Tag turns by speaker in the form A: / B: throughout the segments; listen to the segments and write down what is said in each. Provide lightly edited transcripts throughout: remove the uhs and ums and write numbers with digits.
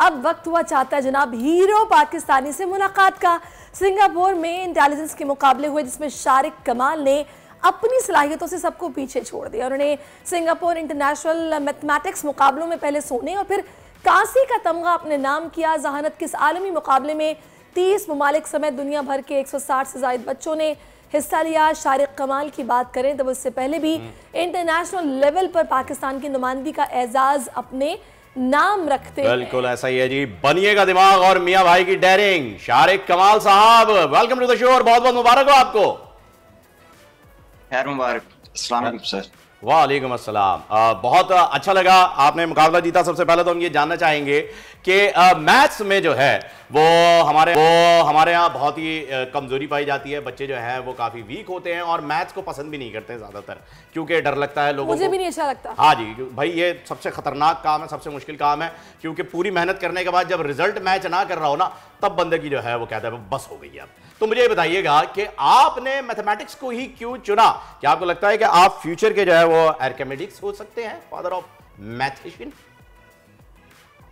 A: अब वक्त हुआ चाहता है जनाब हीरो पाकिस्तानी से मुलाकात का। सिंगापुर में इंटेलिजेंस के मुकाबले हुए जिसमें शारिक कमाल ने अपनी सलाहियतों से सबको पीछे छोड़ दिया। उन्होंने सिंगापुर इंटरनेशनल मैथमेटिक्स मुकाबलों में पहले सोने और फिर कांसी का तमगा अपने नाम किया। जहानत के इस आलमी मुकाबले में 30 ममालिक समेत दुनिया भर के 160 से ज्यादा बच्चों ने हिस्सा लिया। शारिक कमाल की बात करें तो उससे पहले भी इंटरनेशनल लेवल पर पाकिस्तान की नुमाइंदगी का एजाज अपने नाम रखते हैं।
B: बिल्कुल ऐसा ही है जी, बनिएगा दिमाग और मियां भाई की डेयरिंग। शारिक कमाल साहब, वेलकम टू द शो और बहुत बहुत मुबारक हो आपको।
C: खैर मुबारक। अस्सलाम वालेकुम सर।
B: वालेकुम अस्सलाम। बहुत अच्छा लगा, आपने मुकाबला जीता। सबसे पहले तो हम ये जानना चाहेंगे कि मैथ्स में जो है वो हमारे यहाँ बहुत ही कमजोरी पाई जाती है। बच्चे जो है वो काफी वीक होते हैं और मैथ्स को पसंद भी नहीं करते ज्यादातर, क्योंकि डर लगता है लोगों को।
A: मुझे भी नहीं अच्छा लगता।
B: हाँ जी भाई, ये सबसे खतरनाक काम है, सबसे मुश्किल काम है, क्योंकि पूरी मेहनत करने के बाद जब रिजल्ट मैच ना कर रहा हो ना, तब बंदे की जो है वो कहता है बस हो गई अब। तो मुझे ये बताइएगा कि आपने मैथमेटिक्स को ही क्यों चुना? क्या आपको लगता है कि आप फ्यूचर के जो है वो आर्किमिडीज हो सकते हैं, फादर ऑफ मैथमेटिशियन?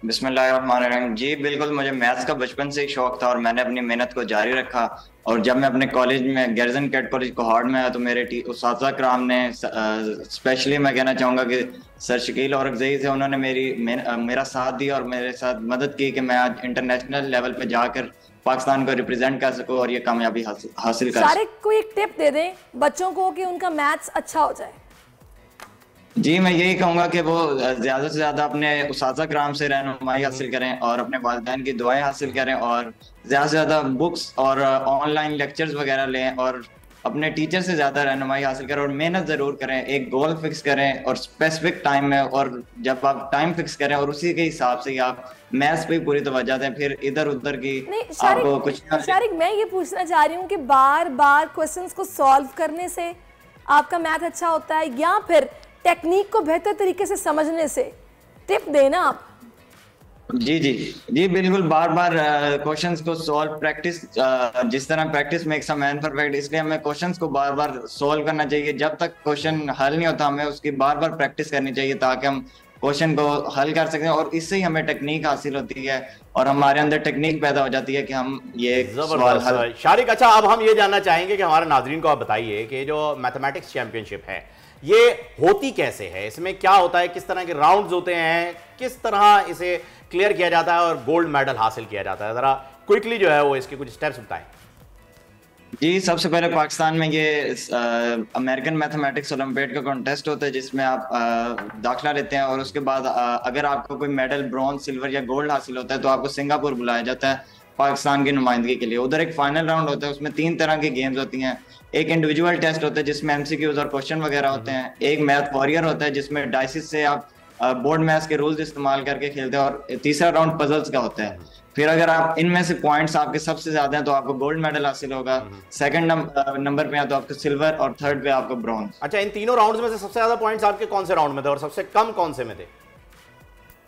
C: बिस्मिल्लाहिर्रहमानिर्रहीम। जी बिल्कुल, मुझे मैथ्स का बचपन से ही शौक था और मैंने अपनी मेहनत को जारी रखा। और जब मैं अपने कॉलेज में गैरिसन कैट कॉलेज कोहार्ड में आया तो मेरे उस्ताद कराम ने, स्पेशली मैं कहना चाहूँगा कि सर शकील और ज़ई थे, उन्होंने मेरा साथ दिया और मेरे साथ मदद की कि मैं आज इंटरनेशनल लेवल पे जाकर पाकिस्तान को रिप्रेजेंट कर सकूं और ये कामयाबी हासिल कर सकूं।
A: शारिक को एक टिप दे दें बच्चों को कि उनका मैथ्स अच्छा हो जाए।
C: जी मैं यही कहूँगा कि वो ज़्यादा से ज़्यादा अपने उस्ताद कराम से रहनुमाई हासिल करें और अपने वालिदैन की दुआएं हासिल करें और ज़्यादा से ज़्यादा बुक्स और ऑनलाइन लेक्चर्स वगैरह लें और अपने टीचर से ज़्यादा रहनुमाई हासिल करें और मेहनत ज़रूर करें। एक गोल फिक्स करें और स्पेसिफिक टाइम में, और जब आप टाइम फिक्स करें और उसी के हिसाब से ही आप मैथ्स पे पूरी तवज्जो दें, फिर इधर उधर की आपको कुछ।
A: शारिक मैं ये पूछना चाह रही हूँ कि बार बार क्वेश्चंस को सॉल्व करने से आपका मैथ अच्छा होता है या फिर टेक्निक को बेहतर तरीके से समझने से? टिप देना आप।
C: जी जी जी बिल्कुल, बार बार क्वेश्चंस को सॉल्व प्रैक्टिस, जिस तरह practice makes a man perfect, इसलिए हमें क्वेश्चंस को बार बार सॉल्व करना चाहिए। जब तक क्वेश्चन हल नहीं होता हमें उसकी बार बार प्रैक्टिस करनी चाहिए ताकि हम क्वेश्चन को हल कर सकते हैं और इससे ही हमें टेक्निक हासिल होती है और हमारे अंदर टेक्निक पैदा हो जाती है कि हम ये सवाल हल।
B: शारिक, अच्छा अब हम ये जानना चाहेंगे कि हमारे नाजरीन को आप बताइए कि जो मैथमेटिक्स चैंपियनशिप है ये होती कैसे है, इसमें क्या होता है, किस तरह के राउंड्स होते हैं, किस तरह इसे क्लियर किया जाता है और गोल्ड मेडल हासिल किया जाता है? जरा क्विकली जो है वो इसके कुछ स्टेप्स बताएं।
C: जी सबसे पहले पाकिस्तान में ये अमेरिकन मैथमेटिक्स ओलंपियाड का कॉन्टेस्ट होता है जिसमें आप दाखिला लेते हैं और उसके बाद अगर आपको कोई मेडल ब्रॉन्ज, सिल्वर या गोल्ड हासिल होता है तो आपको सिंगापुर बुलाया जाता है पाकिस्तान की नुमाइंदगी के लिए। उधर एक फाइनल राउंड होता है, उसमें 3 तरह की गेम्स होती हैं। एक इंडिविजुअल टेस्ट होता है जिसमें एमसीक्यूज और क्वेश्चन वगैरह होते हैं। एक मैथ वॉरियर होता है जिसमें डाइसिस से आप बोर्ड मैथ्स के रूल्स इस्तेमाल करके खेलते हैं और तीसरा राउंड पजल्स का होता है। फिर अगर आप इनमें से पॉइंट्स आपके सबसे ज्यादा हैं तो आपको गोल्ड मेडल हासिल होगा, सेकंड नंबर पे तो आपको सिल्वर और थर्ड पे आपको ब्रॉन्ज।
B: अच्छा, इन तीनों राउंड्स में से सबसे ज्यादा पॉइंट्स आपके कौन से राउंड में थे और सबसे कम कौन से में थे?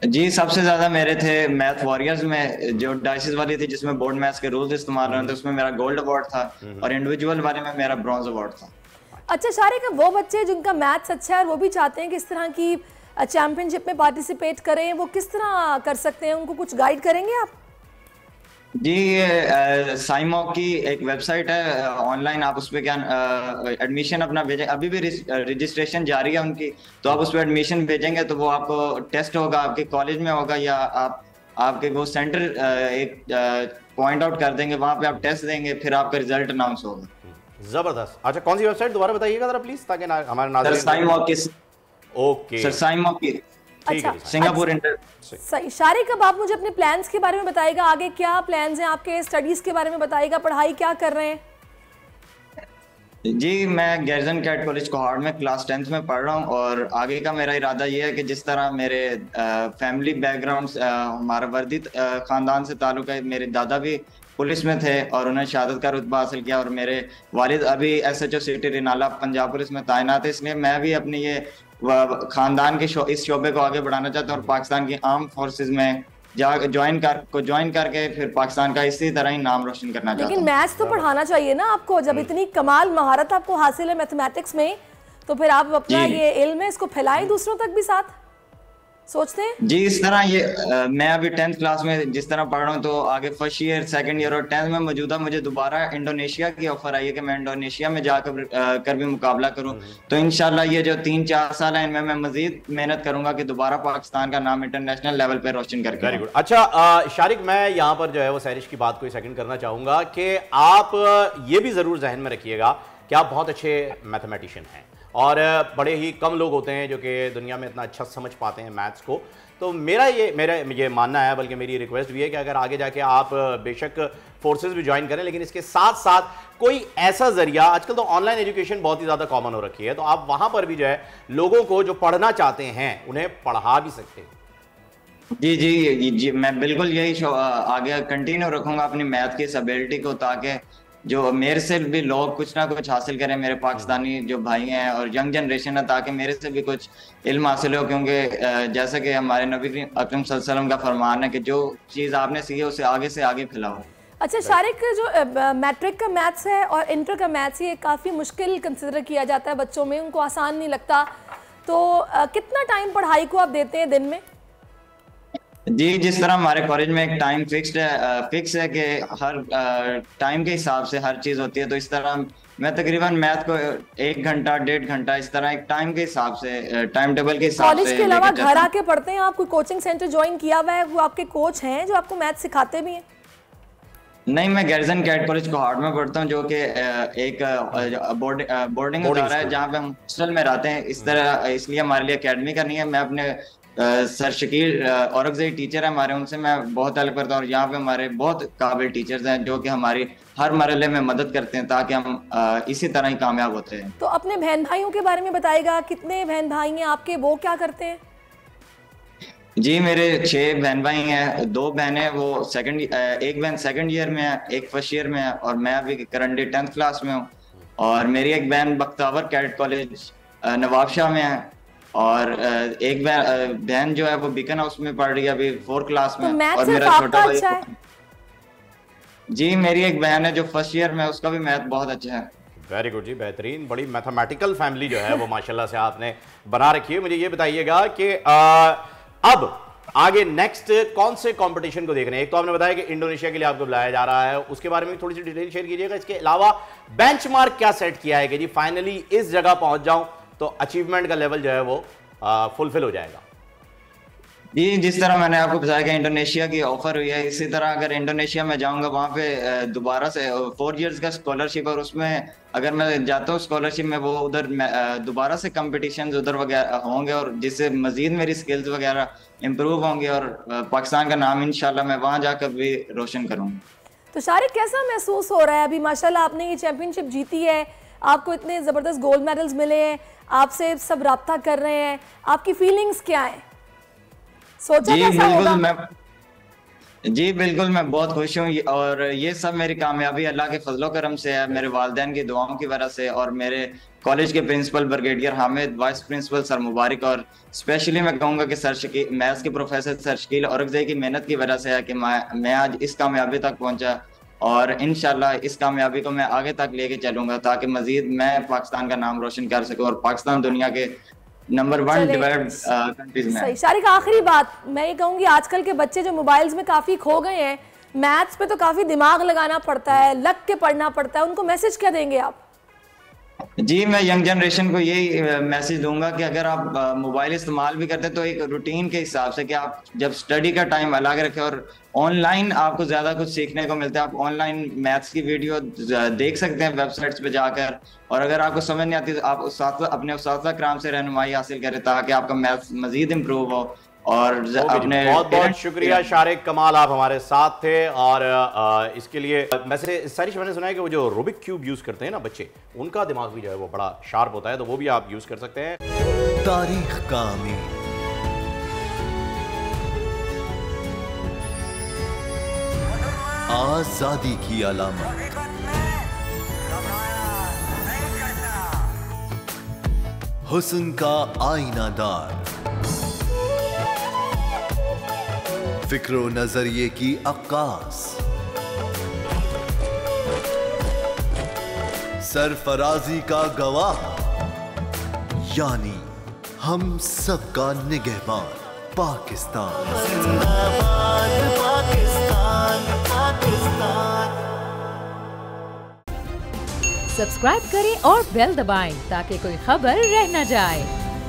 C: जी सबसे ज्यादा मेरे थे मैथ वॉरियर्स में, जो डाइसिस वाली थी जिसमें बोर्ड मैथ्स के रूल्स इस्तेमाल हो रहे थे, उसमें मेरा गोल्ड अवार्ड था और इंडिविजुअल वाले में मेरा ब्रॉन्ज अवार्ड था।
A: अच्छा शारिक, वो बच्चे जिनका मैथ्स अच्छा है और वो भी चाहते हैं कि इस तरह की चैंपियनशिप में पार्टिसिपेट करें, वो किस तरह कर सकते हैं? उनको कुछ गाइड करेंगे आप?
C: जी साइमॉक की एक वेबसाइट है ऑनलाइन, आप उस पर क्या एडमिशन अपना भेजें। अभी भी रजिस्ट्रेशन जारी है उनकी, तो आप उस पर एडमिशन भेजेंगे तो वो आपको टेस्ट होगा, आपके कॉलेज में होगा या आपके वो सेंटर एक पॉइंट आउट कर देंगे, वहाँ पे आप टेस्ट देंगे, फिर आपका रिजल्ट अनाउंस होगा।
B: जबरदस्त। अच्छा, कौन सी वेबसाइट दोबारा बताइएगा जरा प्लीज, ताकि हमारे नाज़रीन।
C: साइमॉक की।
B: ओके
C: सर साइमॉक की।
A: अच्छा,
C: सिंगापुर इंटर।
A: सही। शारिक, अब आप मुझे अपने प्लान्स के बारे में बताइएगा, आगे क्या प्लान्स हैं आपके, स्टडीज के बारे में बताइएगा, पढ़ाई क्या कर रहे हैं?
C: जी मैं गैरिसन कैट कॉलेज कोहार्ड में क्लास 10th में पढ़ रहा हूँ और आगे का मेरा इरादा ये है कि जिस तरह मेरे फैमिली बैकग्राउंड, हमारा वर्दी खानदान से ताल्लुक है, मेरे दादा भी पुलिस में थे और उन्होंने शहादत का रुतबा हासिल किया और मेरे वालिद अभी SHO city Renala Punjab police में तैनात है, इसलिए मैं भी अपनी ये खानदान के इस शोबे को आगे बढ़ाना चाहता हूँ और पाकिस्तान की आर्म फोर्सेज में ज्वाइन करके फिर पाकिस्तान का इसी तरह ही नाम रोशन करना चाहता हूं।
A: लेकिन मैथ्स तो पढ़ाना चाहिए ना आपको, जब इतनी कमाल महारत आपको हासिल है मैथमेटिक्स में, तो फिर आप अपना ये इल्म है इसको फैलाएं दूसरों तक भी साथ। सोचते हैं?
C: जी इस तरह ये मैं अभी 10th क्लास में जिस तरह पढ़ रहा हूँ, तो आगे फर्स्ट ईयर, सेकंड ईयर और 10th में मौजूदा मुझे दोबारा इंडोनेशिया की ऑफर आई है कि मैं इंडोनेशिया में जाकर कर भी मुकाबला करूँ। तो इंशाल्लाह ये जो 3-4 साल है इनमें मैं मजीद मेहनत करूंगा कि दोबारा पाकिस्तान का नाम इंटरनेशनल लेवल पे रोशन करके।
B: Very good. अच्छा शारिक, मैं यहाँ पर जो है वो सैरिश की बात को सेकंड करना चाहूंगा कि आप ये भी जरूर जहन में रखिएगा कि आप बहुत अच्छे मैथमेटिशियन हैं और बड़े ही कम लोग होते हैं जो कि दुनिया में इतना अच्छा समझ पाते हैं मैथ्स को। तो मेरा ये मानना है, बल्कि मेरी रिक्वेस्ट भी है कि अगर आगे जाके आप बेशक फोर्सेस भी ज्वाइन करें, लेकिन इसके साथ साथ कोई ऐसा जरिया, आजकल तो ऑनलाइन एजुकेशन बहुत ही ज़्यादा कॉमन हो रखी है, तो आप वहाँ पर भी जो है लोगों को जो पढ़ना चाहते हैं उन्हें पढ़ा भी सकते हैं।
C: जी जी जी, मैं बिल्कुल यही आगे कंटिन्यू रखूंगा अपनी मैथ की इस एबिलिटी को, ताकि जो मेरे से भी लोग कुछ ना कुछ हासिल करें, मेरे पाकिस्तानी जो भाई हैं और यंग जनरेशन है, ताकि मेरे से भी कुछ इल्म हासिल हो। क्योंकि जैसा कि हमारे नबी अकरम सल्लल्लाहु अलैहि वसल्लम का फरमान है कि जो चीज़ आपने सीखी उसे आगे से आगे फैलाओ।
A: अच्छा शारिक, जो मैट्रिक का मैथ्स है और इंटर का मैथ्स, ये काफ़ी मुश्किल कंसिडर किया जाता है बच्चों में, उनको आसान नहीं लगता। तो कितना टाइम पढ़ाई को आप देते हैं दिन में?
C: जी जिस तरह हमारे कॉलेज में एक टाइम फिक्स है कि हर टाइम के हिसाब से हर चीज़ होती है, तो इस तरह मैं तकरीबन मैथ को 1 घंटा 1.5 घंटा इस तरह एक टाइम के हिसाब से, टाइम टेबल के हिसाब से।
A: कॉलेज के अलावा घर आके पढ़ते हैं आप? कोई कोचिंग सेंटर ज्वाइन किया हुआ है? वो आपके कोच हैं जो आपको मैथ सिखाते भी हैं?
C: नहीं, मैं गैरिसन कैट कॉलेज कोहाट में पढ़ता हूँ, जो कि एक बोर्डिंग अदारा है जहाँ पे हम हॉस्टल में रहते हैं। इस तरह इसलिए हमारे लिए अकेडमी करनी है। मैं अपने सर शकील औरंगज़ई टीचर है हमारे, उनसे मैं बहुत हेल्प करता हूँ और यहाँ पे हमारे बहुत काबिल टीचर्स हैं जो कि हमारी हर मरहले में मदद करते हैं ताकि हम इसी तरह ही कामयाब होते हैं।
A: तो अपने बहन भाइयों के बारे में बताइएगा, कितने बहन भाई हैं आपके, वो क्या करते हैं?
C: जी मेरे 6 बहन भाई हैं, 2 बहनें वो एक बहन सेकंड ईयर में है, एक फर्स्ट ईयर में है और मैं अभी करंटली 10th क्लास में हूँ। और मेरी एक बहन बख्तावर कैडेट कॉलेज नवाबशाह में है और एक बहन जो है वो बीकन हाउस में पढ़ रही है अभी 4th क्लास में।
A: तो
C: और मेरा छोटा भाई
A: अच्छा है?
C: जी मेरी एक बहन है जो फर्स्ट ईयर में, उसका भी मैथ बहुत अच्छा है।
B: वेरी गुड जी, बेहतरीन। बड़ी मैथमेटिकल फैमिली जो है वो माशाल्लाह से आपने बना रखी है। मुझे ये बताइएगा कि अब आगे नेक्स्ट कौन से कंपटीशन को देख रहे हैं? एक तो आपने बताया कि इंडोनेशिया के लिए आपको बुलाया जा रहा है, उसके बारे में थोड़ी सी डिटेल शेयर कीजिएगा। इसके अलावा बेंचमार्क क्या सेट किया है कि जी फाइनली इस जगह पहुंच जाऊं तो अचीवमेंट का लेवल जो है वो फुलफिल हो जाएगा?
C: जी जिस तरह मैंने आपको बताया कि इंडोनेशिया की ऑफर हुई है, इसी तरह अगर इंडोनेशिया में जाऊंगा वहाँ पे दोबारा से 4 इयर्स का स्कॉलरशिप, और उसमें अगर मैं जाता हूँ स्कॉलरशिप में, वो उधर दोबारा से कंपटीशन उधर वगैरह होंगे और जिससे मजीद मेरी स्किल्स वगैरह इम्प्रूव होंगे और पाकिस्तान का नाम इंशाल्लाह मैं वहाँ जाकर भी रोशन करूँगा।
A: तो शारिक, कैसा महसूस हो रहा है? अभी माशाल्लाह आपने ये चैंपियनशिप जीती है, आपको इतने ज़बरदस्त गोल्ड मेडल्स मिले हैं, आपसे सब राब्ता कर रहे हैं, आपकी फीलिंग्स क्या है? सोचा कैसा होगा?
C: जी बिल्कुल मैं बहुत खुश हूँ और ये सब मेरी कामयाबी अल्लाह के फजलो करम से है, मेरे वालिदैन की दुआओं की वजह से और मेरे कॉलेज के principal brigadier Hamid, vice principal sir Mubarak और स्पेशली मैं कहूँगा कि सर शकील, मैथ्स के प्रोफेसर सर शकील औरंगज़ई की मेहनत की वजह से है कि मैं आज इस कामयाबी तक पहुँचा और इंशाल्लाह इस कामयाबी को मैं आगे तक लेके चलूंगा ताकि मजीद मैं पाकिस्तान का नाम रोशन कर सकूं और पाकिस्तान दुनिया के नंबर 1 डेवलप्ड कंट्रीज में।
A: सही। शारिक, आखिरी बात मैं ये कहूँगी, आजकल के बच्चे जो मोबाइल्स में काफ़ी खो गए हैं, मैथ्स पे तो काफ़ी दिमाग लगाना पड़ता है, लग के पढ़ना पड़ता है, उनको मैसेज क्या देंगे आप?
C: जी मैं यंग जनरेशन को यही मैसेज दूंगा कि अगर आप मोबाइल इस्तेमाल भी करते हैं तो एक रूटीन के हिसाब से कि आप जब स्टडी का टाइम अलग रखें और ऑनलाइन आपको ज़्यादा कुछ सीखने को मिलता है। आप ऑनलाइन मैथ्स की वीडियो देख सकते हैं वेबसाइट्स पे जाकर, और अगर आपको समझ नहीं आती तो आप अपने उस्ताद कराम से रहनुमाई हासिल करें ताकि आपका मैथ्स मजीद इम्प्रूव हो। और अपने
B: बहुत बहुत शुक्रिया शारिक कमाल, आप हमारे साथ थे और इसके लिए वैसे सारी मैंने सुना है कि वो जो रूबिक क्यूब यूज करते हैं ना बच्चे, उनका दिमाग भी जो है वो बड़ा शार्प होता है, तो वो भी आप यूज कर सकते हैं।
D: तारीख का अमीर, आजादी की अलामत, हुस्न का आईनादार, फिक्र नजरिए की अक्कास, सरफराजी का गवाह, यानी हम सबका निगहबान। पाकिस्तान।
E: सब्सक्राइब करें और बेल दबाएं ताकि कोई खबर रह न जाए।